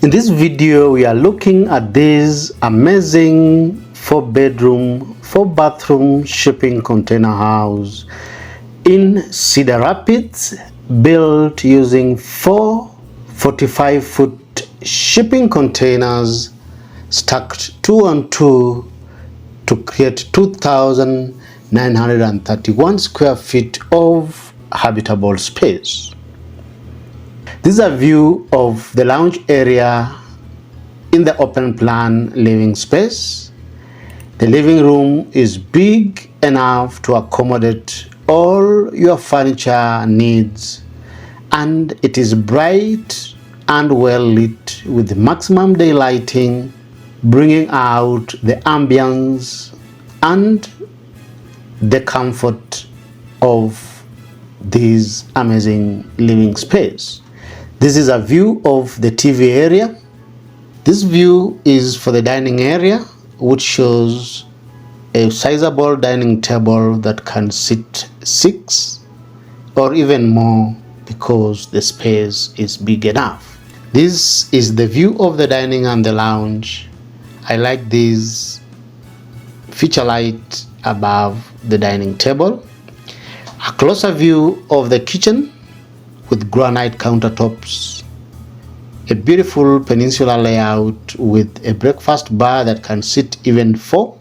In this video, we are looking at this amazing 4-bedroom, 4-bathroom shipping container house in Cedar Rapids, built using 4 45-foot shipping containers stacked 2 on 2 to create 2,931 square feet of habitable space. This is a view of the lounge area in the open plan living space. The living room is big enough to accommodate all your furniture needs, and it is bright and well lit with maximum daylighting, bringing out the ambience and the comfort of this amazing living space. This is a view of the TV area. This view is for the dining area, which shows a sizable dining table that can sit 6 or even more because the space is big enough. This is the view of the dining and the lounge. I like this feature light above the dining table. A closer view of the kitchen with granite countertops, a beautiful peninsula layout with a breakfast bar that can sit even 4.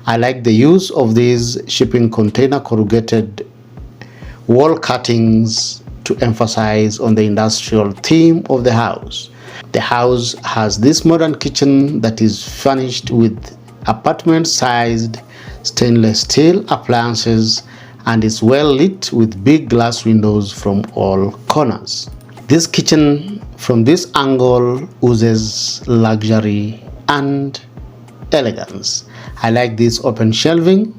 I like the use of these shipping container corrugated wall cuttings to emphasize on the industrial theme of the house. The house has this modern kitchen that is furnished with apartment-sized stainless steel appliances and is well lit with big glass windows from all corners. This kitchen from this angle oozes luxury and elegance. I like this open shelving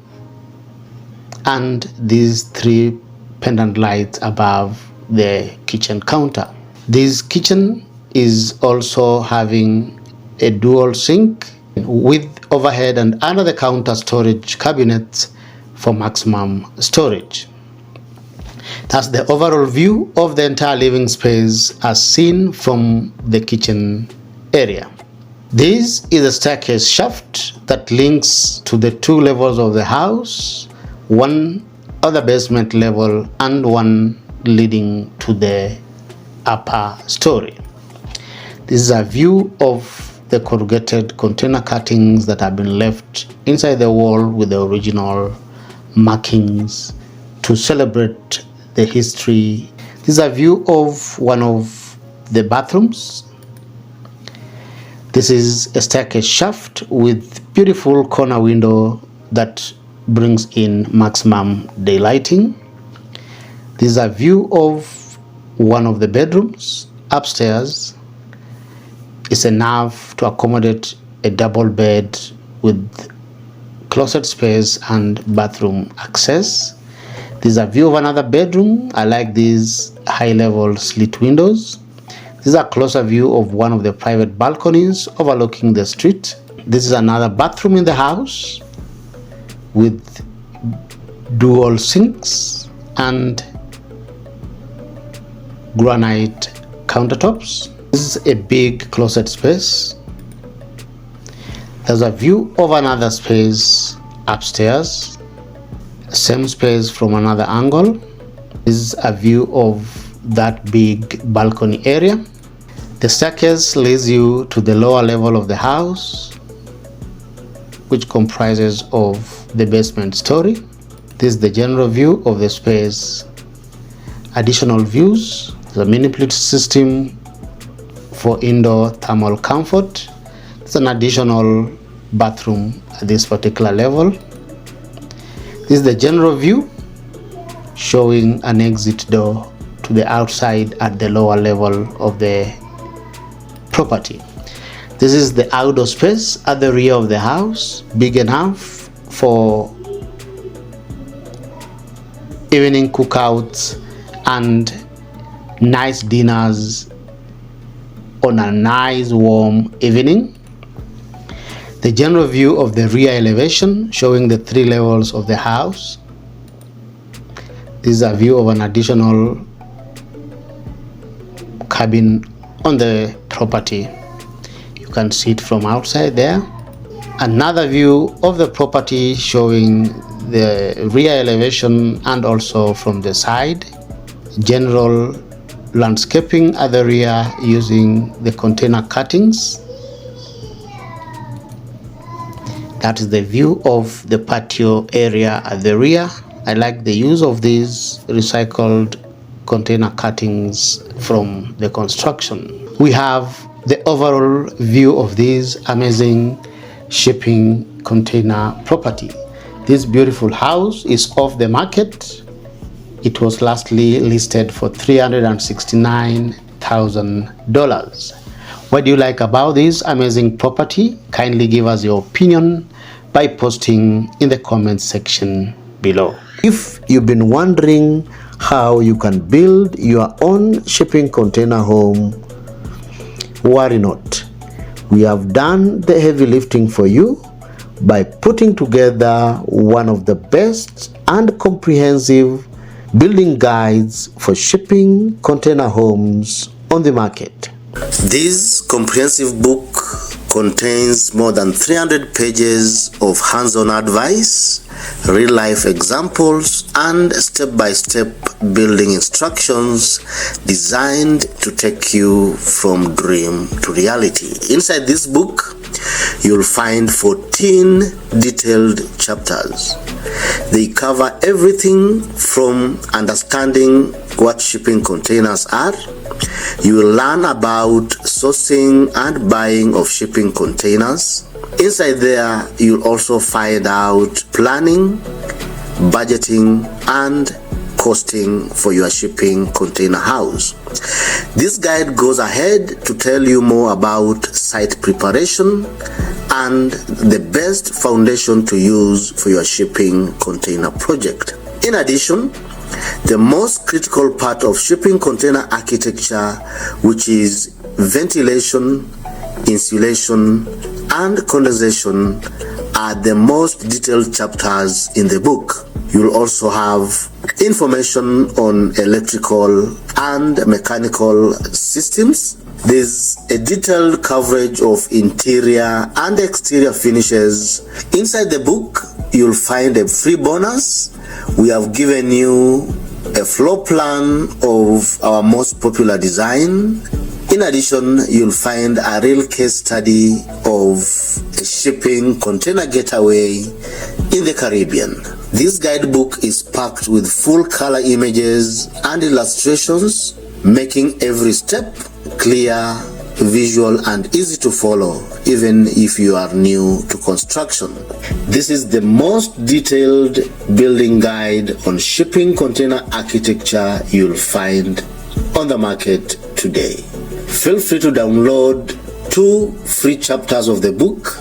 and these 3 pendant lights above the kitchen counter. This kitchen is also having a dual sink with overhead and under the counter storage cabinets for maximum storage. That's the overall view of the entire living space as seen from the kitchen area. This is a staircase shaft that links to the 2 levels of the house, one on the basement level and one leading to the upper story. This is a view of the corrugated container cuttings that have been left inside the wall with the original markings to celebrate the history. This is a view of one of the bathrooms. This is a staircase shaft with beautiful corner window that brings in maximum daylighting. This is a view of one of the bedrooms upstairs. It's enough to accommodate a double bed with closet space and bathroom access. This is a view of another bedroom. I like these high-level slit windows. This is a closer view of one of the private balconies overlooking the street. This is another bathroom in the house with dual sinks and granite countertops. This is a big closet space. There's a view of another space upstairs, same space from another angle. This is a view of that big balcony area. The staircase leads you to the lower level of the house, which comprises of the basement story. This is the general view of the space. Additional views, the mini-split system for indoor thermal comfort. It's an additional bathroom at this particular level. This is the general view showing an exit door to the outside at the lower level of the property. This is the outdoor space at the rear of the house, big enough for evening cookouts and nice dinners on a nice warm evening. The general view of the rear elevation showing the 3 levels of the house. This is a view of an additional cabin on the property. You can see it from outside there. Another view of the property showing the rear elevation and also from the side. General landscaping at the rear using the container cuttings. That is the view of the patio area at the rear. I like the use of these recycled container cuttings from the construction. We have the overall view of this amazing shipping container property. This beautiful house is off the market. It was lastly listed for $369,000. What do you like about this amazing property? Kindly give us your opinion by posting in the comment section below. If you've been wondering how you can build your own shipping container home, worry not. We have done the heavy lifting for you by putting together one of the best and comprehensive building guides for shipping container homes on the market. This comprehensive book contains more than 300 pages of hands-on advice, real-life examples, and step-by-step building instructions designed to take you from dream to reality. Inside this book, you'll find 14 detailed chapters. They cover everything from understanding what shipping containers are. You will learn about sourcing and buying of shipping containers. Inside there, you'll also find out planning, budgeting, and costing for your shipping container house. This guide goes ahead to tell you more about site preparation and the best foundation to use for your shipping container project. In addition, the most critical part of shipping container architecture, which is ventilation, insulation, and condensation, are the most detailed chapters in the book. You'll also have information on electrical and mechanical systems. There's a detailed coverage of interior and exterior finishes. Inside the book, you'll find a free bonus. We have given you a floor plan of our most popular design. In addition, you'll find a real case study of a shipping container getaway in the Caribbean. This guidebook is packed with full color images and illustrations, making every step clear, visual, and easy to follow, even if you are new to construction. This is the most detailed building guide on shipping container architecture you'll find on the market today. Feel free to download 2 free chapters of the book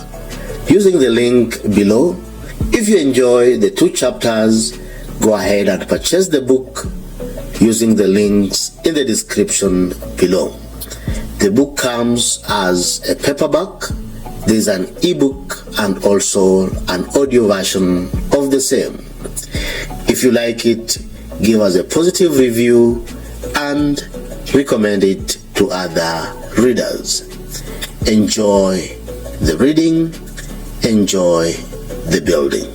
using the link below. If you enjoy the 2 chapters, go ahead and purchase the book using the links in the description below. The book comes as a paperback. There's an ebook and also an audio version of the same. If you like it, give us a positive review and recommend it to other readers. Enjoy the reading, enjoy the building.